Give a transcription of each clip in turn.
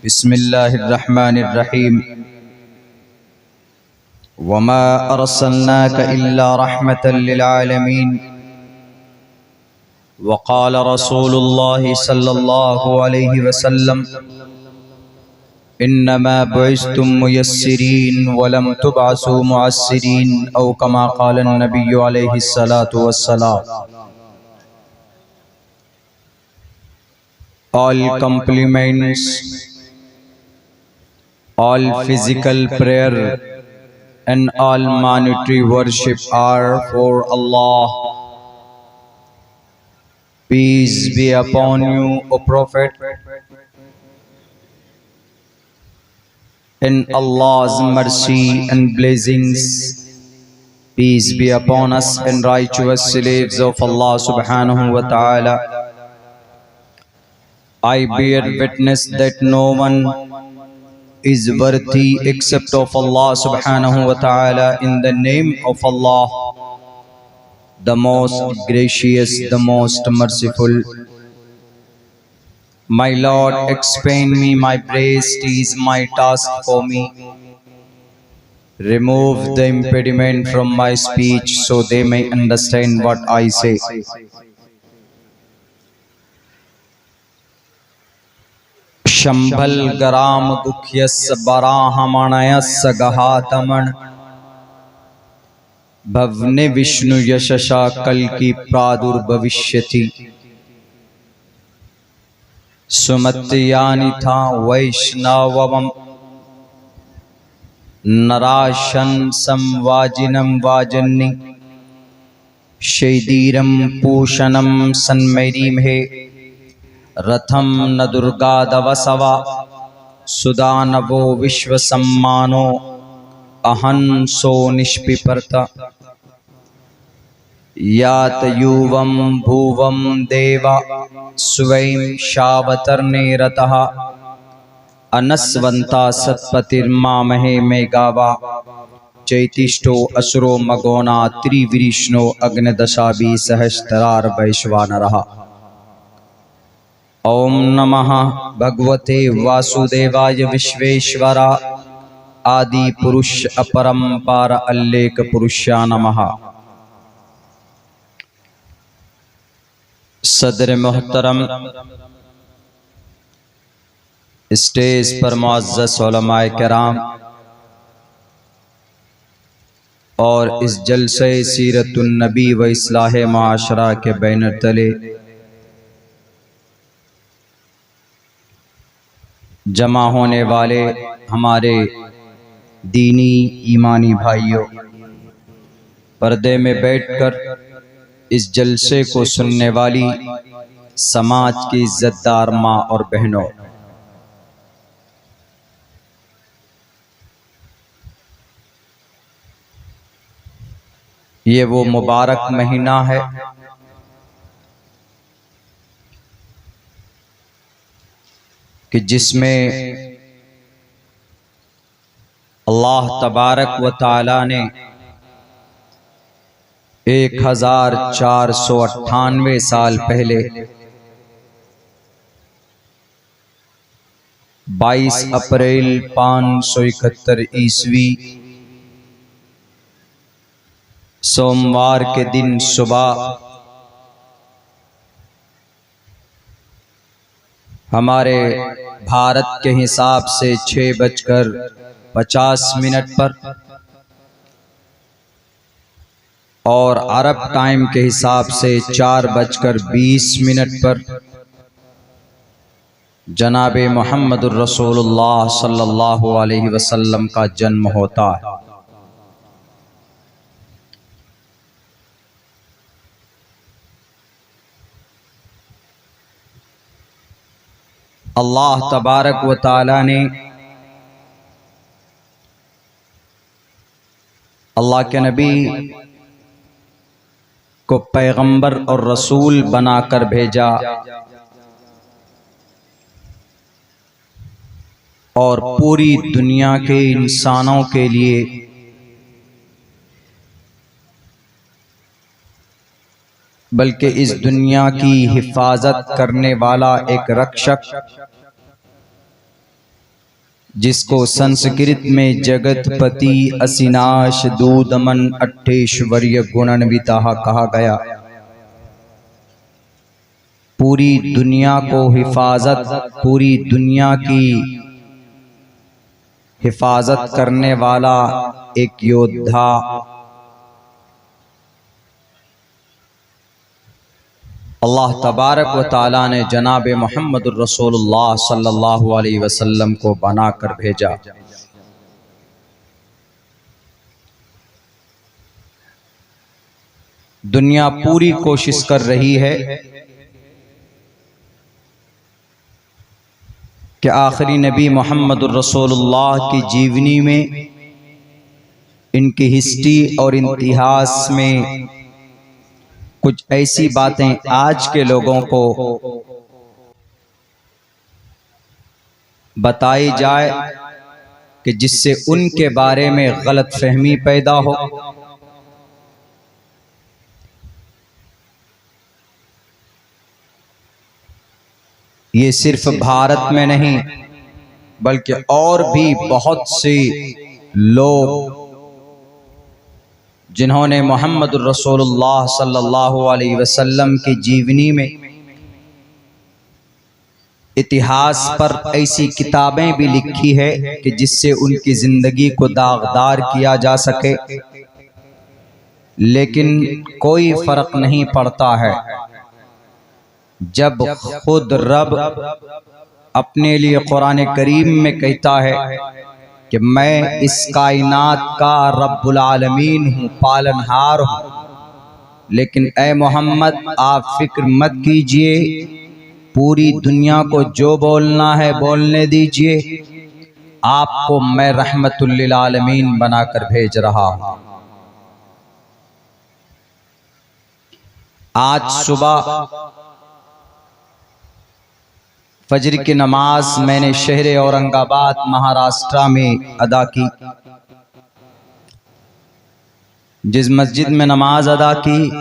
बिस्मिल्लाहिर्रहमानिर्रहीम। वमा अरसलनाका इल्ला रहमतल लिल आलमीन। वक़ाल रसूलुल्लाहि सल्लल्लाहु अलैहि वसल्लम इन्नमा बुइस्तुम मुयस्सिरीन वलम तुबअसू मुअस्सिरीन औ कमा क़ाल नबिय्यु अलैहि सलातु वस्सलाम। All compliments, all physical prayer and all monetary worship are for Allah. Peace be upon you, O Prophet, and Allah's mercy and blessings. Peace be upon us and righteous slaves of Allah subhanahu wa ta'ala. I bear witness that no one is worthy except of Allah subhanahu wa ta'ala. In the name of Allah, the most gracious, the most merciful. My Lord, expand me my breast is my task for me. Remove the impediment from my speech so they may understand what I say. Shambhal ग्राम दुख्यस्य बराहमणयस्य गहातमण भवने विष्णु यशसा कल की प्रादुर्भविष्यति। सुमत्यानि था वैष्णवम नराशन संवाजिनम वाजन्नि शैदीरम पूषणम सन्मैरीम है रथम न दुर्गा दवसवा सुदानवो विश्व सम्मानो अहंसो निष्पिपर्ता। यात युवम भुवम देवा स्वयं शावतर्ने रतः अनस्वंता सत्पतिर्मामहे मेघावा चैतिष्ठो असुरो मगोना त्रिविष्णो अग्नदशाभि सहस्त्रार वैश्वानरः। ओम नमः भगवते वासुदेवाय विश्वेश्वरा आदि पुरुष अपरंपार अल्लेख पुरुषा नमः। सदर मोहतरम, स्टेज पर मुअज़्ज़ज़ उलमाए किराम और इस जलसे सीरतुन नबी व इस्लाह माशरा के बैनर तले जमा होने वाले हमारे दीनी ईमानी भाइयों, पर्दे में बैठकर इस जलसे को सुनने वाली समाज की इज्जतदार माँ और बहनों, ये वो मुबारक महीना है कि जिसमें अल्लाह तबारक व तआला ने 1498 साल पहले 22 अप्रैल 571 ईस्वी सोमवार के दिन सुबह हमारे भारत के हिसाब से 6:50 पर और अरब टाइम के हिसाब से 4:20 पर जनाबे मोहम्मदुर रसूलुल्लाह सल्लल्लाहु अलैहि वसल्लम का जन्म होता है। अल्लाह तबारक व तआला ने अल्लाह के नबी को पैगंबर और रसूल बनाकर भेजा और पूरी दुनिया के इंसानों के लिए बल्कि इस दुनिया की हिफाजत करने वाला एक रक्षक जिसको संस्कृत में जगतपति असिनाश दूदमन अट्ठेश्वर्य गुणान्विता कहा गया। पूरी दुनिया को पूरी दुनिया की हिफाजत करने वाला एक योद्धा, अल्लाह तबारक व ताला ने जनाब मोहम्मद रसूलुल्लाह सल्लल्लाहु अलैहि वसल्लम को बनाकर भेजा। दुनिया पूरी कोशिश कर रही है कि आखिरी नबी मोहम्मद रसूलुल्लाह की जीवनी में, इनकी हिस्ट्री और इतिहास में कुछ ऐसी बातें आज के लोगों को बताई जाए कि जिससे उनके बारे में गलतफहमी पैदा हो। ये सिर्फ भारत में नहीं बल्कि और भी बहुत से लोग जिन्होंने मोहम्मद रसूलुल्लाह सल्लल्लाहु अलैहि वसल्लम की जीवनी में, इतिहास पर ऐसी किताबें भी लिखी है कि जिससे उनकी जिंदगी को दागदार किया जा सके, लेकिन कोई फर्क नहीं पड़ता है जब खुद रब अपने लिए कुरान करीम में कहता है कि मैं इस कायनात का रब्बुल आलमीन हूँ, पालनहार हूँ। लेकिन ए मोहम्मद, आप फिक्र मत कीजिए, पूरी दुनिया को जो बोलना है बोलने दीजिए, आपको मैं रहमतुल लिल आलमीन बनाकर भेज रहा हूँ। आज सुबह फजर की नमाज मैंने शहर औरंगाबाद महाराष्ट्र में अदा की। जिस मस्जिद में नमाज अदा की,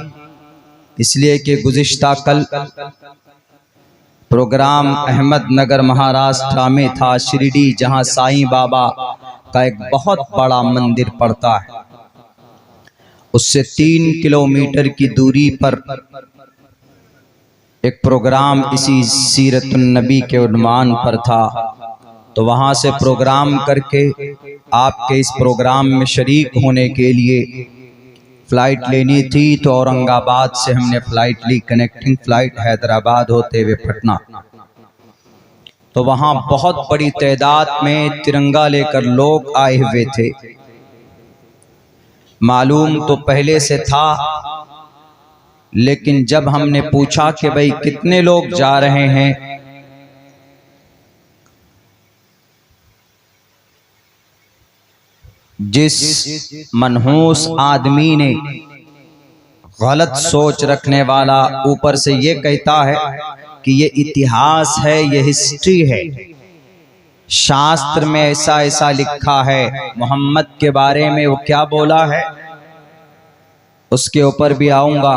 इसलिए कि गुज़िश्ता कल प्रोग्राम अहमदनगर महाराष्ट्र में था, शिरडी, जहां साईं बाबा का एक बहुत बड़ा मंदिर पड़ता है। उससे 3 किलोमीटर की दूरी पर एक प्रोग्राम इसी सीरतुन नबी के उन्वान पर था। तो वहां से प्रोग्राम करके आपके इस प्रोग्राम में शरीक होने के लिए फ़्लाइट लेनी थी, तो औरंगाबाद से हमने फ़्लाइट ली, कनेक्टिंग फ़्लाइट हैदराबाद होते हुए पटना। तो वहां बहुत बड़ी तादाद में तिरंगा लेकर लोग आए हुए थे। मालूम तो पहले से था, लेकिन जब हमने पूछा कि भाई कितने लोग जा रहे हैं, जिस मनहूस आदमी ने, गलत सोच रखने वाला, ऊपर से ये कहता है कि ये इतिहास है, ये हिस्ट्री है, शास्त्र में ऐसा ऐसा लिखा है, मोहम्मद के बारे में वो क्या बोला है उसके ऊपर भी आऊंगा।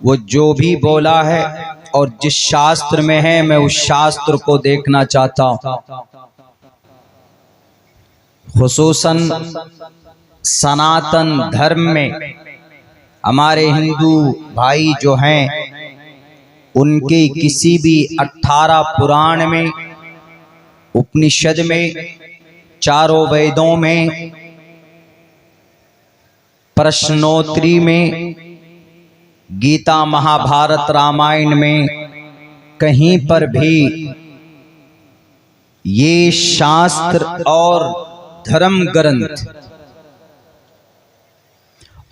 वो जो भी बोला है और जिस शास्त्र में है, मैं उस शास्त्र को देखना चाहता हूं। खुसूसन सनातन धर्म में हमारे हिंदू भाई जो हैं, उनके किसी भी 18 पुराण में, उपनिषद में, चारों वेदों में, प्रश्नोत्तरी में, गीता, महाभारत, रामायण में कहीं पर भी ये शास्त्र और धर्म ग्रंथ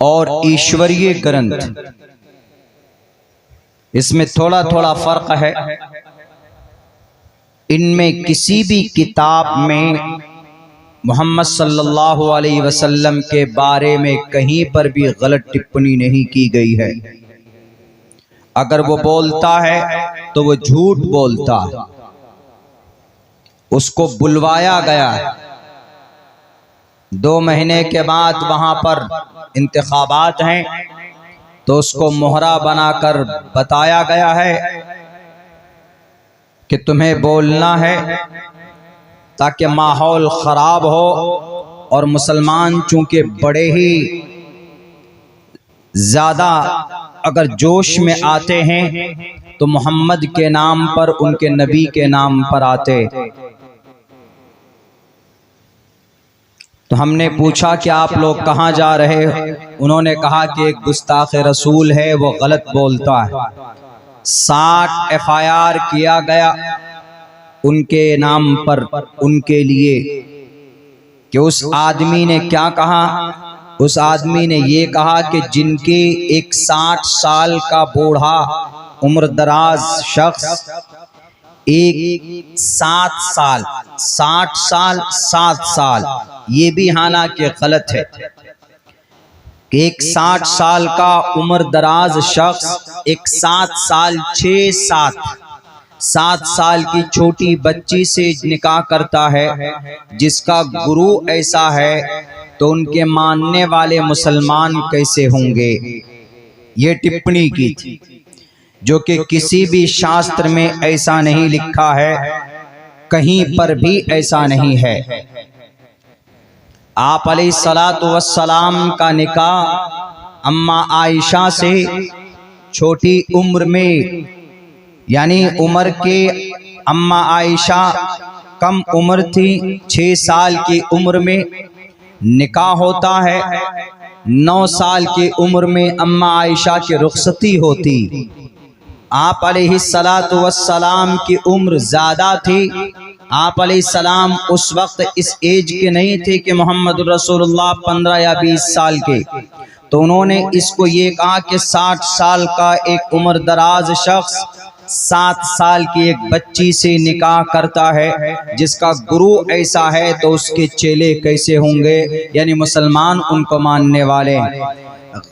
और ईश्वरीय ग्रंथ, इसमें थोड़ा थोड़ा फर्क है। इनमें किसी भी किताब में मोहम्मद सल्लल्लाहु अलैहि वसल्लम के बारे में कहीं पर भी गलत टिप्पणी नहीं की गई है। अगर वो बोलता है तो वो झूठ बोलता है, उसको बुलवाया गया है। 2 महीने के बाद वहां पर इंतखाबात हैं, तो उसको मोहरा बनाकर बताया गया है कि तुम्हें बोलना है, ताकि माहौल ख़राब हो। और मुसलमान चूँकि बड़े ही ज़्यादा अगर जोश में आते हैं तो मोहम्मद के नाम पर, उनके नबी के नाम पर आते। तो हमने पूछा कि आप लोग कहाँ जा रहे हो? उन्होंने कहा कि एक गुस्ताख रसूल है, वो गलत बोलता है। 60 FIR किया गया उनके नाम पर, उनके लिए, कि उस आदमी ने क्या कहा? उस आदमी ने ये कहा कि जिनके एक 60 साल का बूढ़ा उम्र दराज शख्स एक 7 साल, 60 साल 7 साल, ये भी हालांकि गलत है कि एक 60 साल का उम्र दराज शख्स एक 7 साल 7 साल की छोटी बच्ची से निकाह करता है, जिसका गुरु ऐसा है तो उनके मानने वाले मुसलमान कैसे होंगे? ये टिप्पणी की थी, जो कि किसी भी शास्त्र में ऐसा नहीं लिखा है, कहीं पर भी ऐसा नहीं है। आप अलैहिस्सलातु वस्सलाम का निकाह अम्मा आयशा से छोटी उम्र में, यानी उम्र के अम्मा आयशा कम उम्र थी, 6 साल की उम्र में निकाह होता है। 9 साल की उम्र में अम्मा आयशा की रुखसती होती। आप अलैहिस्सलातु वस्सलाम की उम्र ज़्यादा थी। आप अलैहिस्सलाम उस वक्त इस एज के नहीं थे कि मोहम्मद रसूलुल्लाह 15 या 20 साल के। तो उन्होंने इसको ये कहा कि 60 साल का एक उम्र दराज शख्स 7 साल की एक बच्ची से निकाह करता है, जिसका गुरु ऐसा है तो उसके चेले कैसे होंगे? यानी मुसलमान उनको मानने वाले।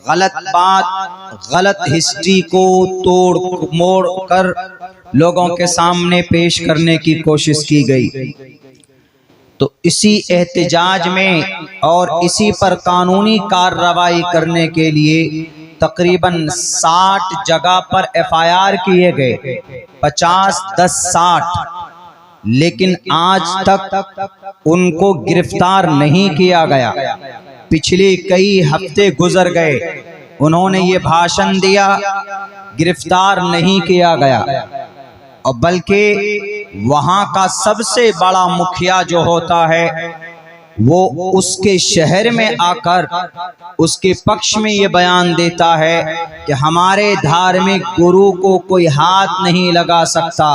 गलत बात, गलत हिस्ट्री को तोड़ मोड़ कर लोगों के सामने पेश करने की कोशिश की गई। तो इसी एहतिजाज में और इसी पर कानूनी कार्रवाई करने के लिए तकरीबन 60 जगह पर FIR किए गए, 50, 10, 60, लेकिन आज तक उनको गिरफ्तार नहीं किया गया। पिछले कई हफ्ते गुजर गए, उन्होंने ये भाषण दिया, गिरफ्तार नहीं किया गया। और बल्कि वहाँ का सबसे बड़ा मुखिया जो होता है वो उसके शहर में आकर उसके पक्ष में ये बयान देता है कि हमारे धार्मिक गुरु को कोई हाथ नहीं लगा सकता।